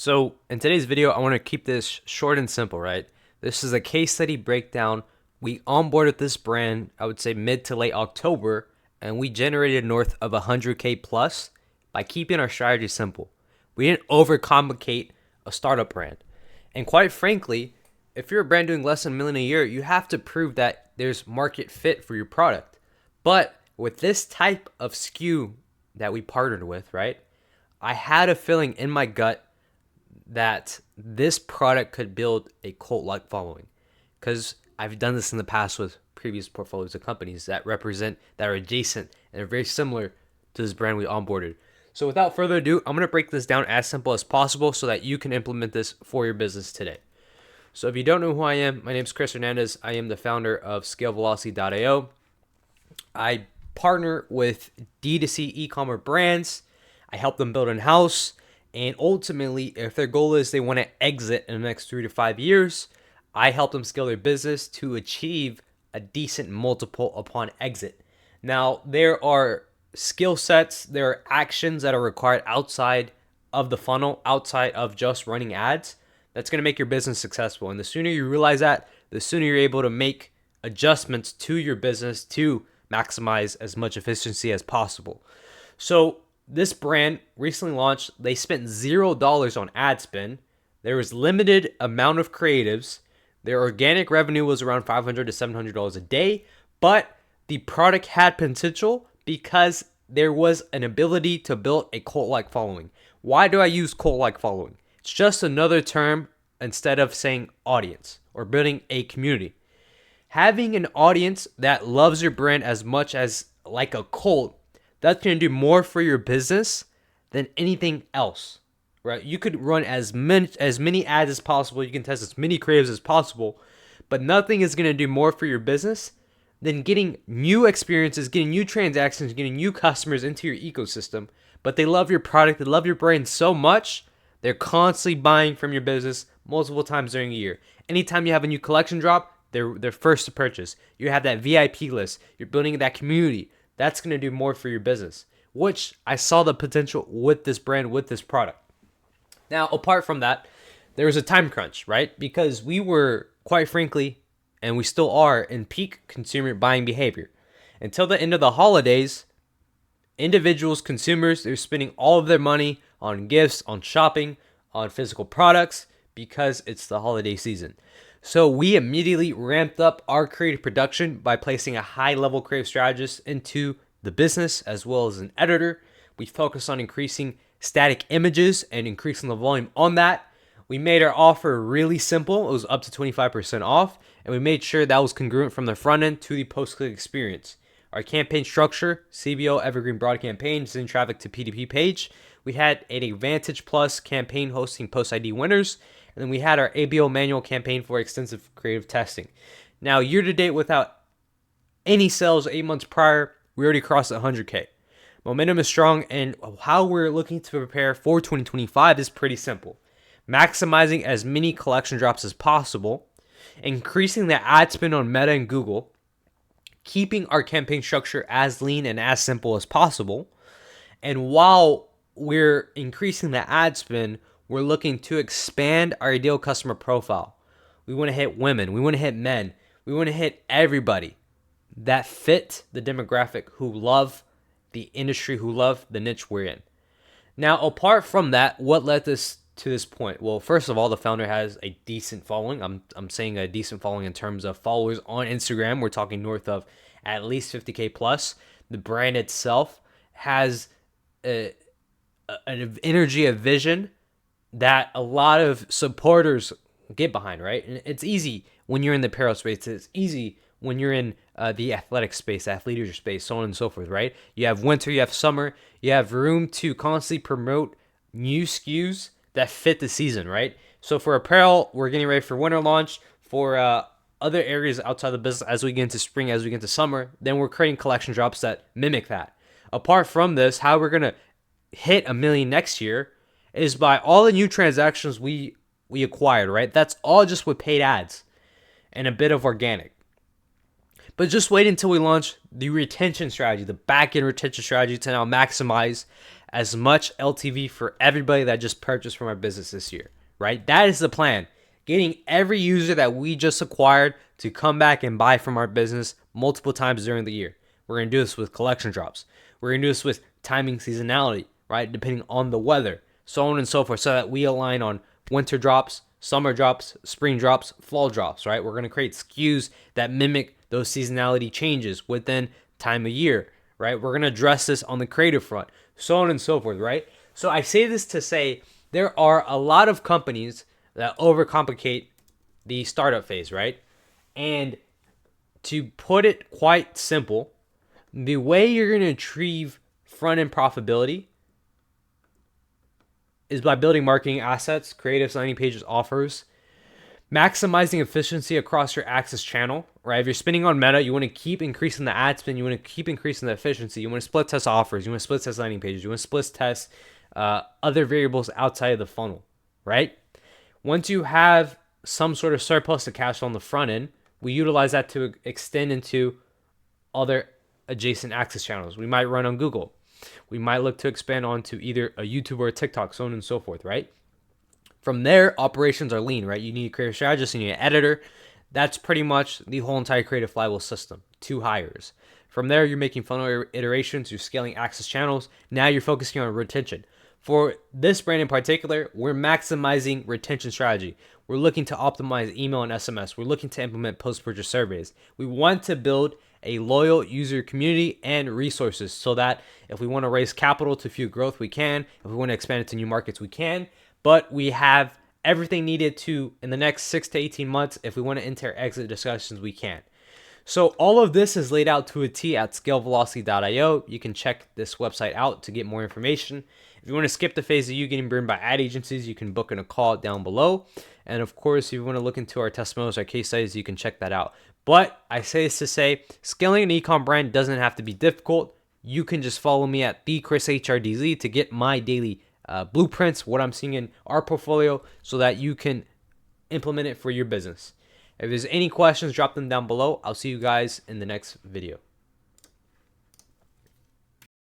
So in today's video, I want to keep this short and simple, right? This is a case study breakdown. We onboarded this brand, I would say mid to late October, and we generated north of 100K plus by keeping our strategy simple. We didn't overcomplicate a startup brand. And quite frankly, if you're a brand doing less than $1 million a year, you have to prove that there's market fit for your product. But with this type of SKU that we partnered with, right? I had a feeling in my gut that this product could build a cult-like following, because I've done this in the past with previous portfolios of companies that are adjacent and are very similar to this brand we onboarded. So without further ado, I'm going to break this down as simple as possible so that you can implement this for your business today. So if you don't know who I am, my name is Chris Hernandez. I am the founder of ScaleVelocity.io. I partner with D2C e-commerce brands. I help them build in-house. And ultimately, if their goal is they want to exit in the next 3 to 5 years, I help them scale their business to achieve a decent multiple upon exit. Now, there are skill sets, there are actions that are required outside of the funnel, outside of just running ads, that's going to make your business successful. And the sooner you realize that, the sooner you're able to make adjustments to your business to maximize as much efficiency as possible. So this brand recently launched. They spent $0 on ad spend. There was limited amount of creatives. Their organic revenue was around $500 to $700 a day, but the product had potential because there was an ability to build a cult-like following. Why do I use cult-like following? It's just another term instead of saying audience or building a community. Having an audience that loves your brand as much as like a cult, that's going to do more for your business than anything else, right? You could run as many ads as possible. You can test as many creatives as possible, but nothing is going to do more for your business than getting new experiences, getting new transactions, getting new customers into your ecosystem. But they love your product, they love your brand so much, they're constantly buying from your business multiple times during a year. Anytime you have a new collection drop, they're first to purchase. You have that VIP list. You're building that community. That's going to do more for your business, which I saw the potential with this brand, with this product. Now, apart from that, there was a time crunch, right? Because we were, quite frankly, and we still are, in peak consumer buying behavior. Until the end of the holidays, individuals, consumers, they're spending all of their money on gifts, on shopping, on physical products because it's the holiday season. So we immediately ramped up our creative production by placing a high-level creative strategist into the business as well as an editor. We focused on increasing static images and increasing the volume on that. We made our offer really simple. It was up to 25% off, and we made sure that was congruent from the front end to the post-click experience. Our campaign structure, CBO, Evergreen Broad Campaign, send traffic to PDP page. We had an Advantage Plus campaign hosting post-ID winners, and then we had our ABO manual campaign for extensive creative testing. Now, year to date, without any sales 8 months prior, we already crossed 100K. Momentum is strong, and how we're looking to prepare for 2025 is pretty simple. Maximizing as many collection drops as possible, increasing the ad spend on Meta and Google, keeping our campaign structure as lean and as simple as possible, and while we're increasing the ad spend, we're looking to expand our ideal customer profile. We want to hit women. We want to hit men. We want to hit everybody that fit the demographic, who love the industry, who love the niche we're in. Now, apart from that, what led us to this point? Well, first of all, the founder has a decent following. I'm saying a decent following in terms of followers on Instagram. We're talking north of at least 50K plus. The brand itself has an energy, a vision that a lot of supporters get behind, right? And it's easy when you're in the apparel space. It's easy when you're in the athletic space, athleisure space, so on and so forth, right? You have winter, you have summer, you have room to constantly promote new SKUs that fit the season, right? So for apparel, we're getting ready for winter launch. For other areas outside the business, as we get into spring, as we get into summer, then we're creating collection drops that mimic that. Apart from this, how we're going to hit 1 million next year is by all the new transactions we acquired, right? That's all just with paid ads and a bit of organic. But just wait until we launch the retention strategy, the back-end retention strategy to now maximize as much LTV for everybody that just purchased from our business this year, right? That is the plan. Getting every user that we just acquired to come back and buy from our business multiple times during the year. We're going to do this with collection drops. We're going to do this with timing seasonality, right? Depending on the weather, so on and so forth, so that we align on winter drops, summer drops, spring drops, fall drops, right? We're going to create SKUs that mimic those seasonality changes within time of year, right? We're going to address this on the creative front, so on and so forth, right? So I say this to say there are a lot of companies that overcomplicate the startup phase, right? And to put it quite simple, the way you're going to achieve front-end profitability is by building marketing assets, creatives, landing pages, offers, maximizing efficiency across your access channel, right? If you're spending on Meta, you want to keep increasing the ad spend, you want to keep increasing the efficiency, you want to split test offers, you want to split test landing pages, you want to split test other variables outside of the funnel, right? Once you have some sort of surplus to cash flow on the front end, we utilize that to extend into other adjacent access channels. We might run on Google. We might look to expand onto either a YouTube or a TikTok, so on and so forth, right? From there, operations are lean, right? You need a creative strategist, you need an editor. That's pretty much the whole entire creative flywheel system. 2 hires. From there, you're making funnel iterations, you're scaling access channels. Now you're focusing on retention. For this brand in particular, we're maximizing retention strategy. We're looking to optimize email and SMS. We're looking to implement post-purchase surveys. We want to build a loyal user community and resources so that if we want to raise capital to fuel growth, we can. If we want to expand into new markets, we can. But we have everything needed to, in the next 6 to 18 months, if we want to enter exit discussions, we can. So all of this is laid out to a T at scalevelocity.io. You can check this website out to get more information. If you want to skip the phase of you getting burned by ad agencies, you can book in a call down below. And of course, if you want to look into our testimonials, our case studies, you can check that out. But I say this to say, scaling an ecom brand doesn't have to be difficult. You can just follow me at @thechrisHRDZ to get my daily blueprints, what I'm seeing in our portfolio, so that you can implement it for your business. If there's any questions, drop them down below. I'll see you guys in the next video.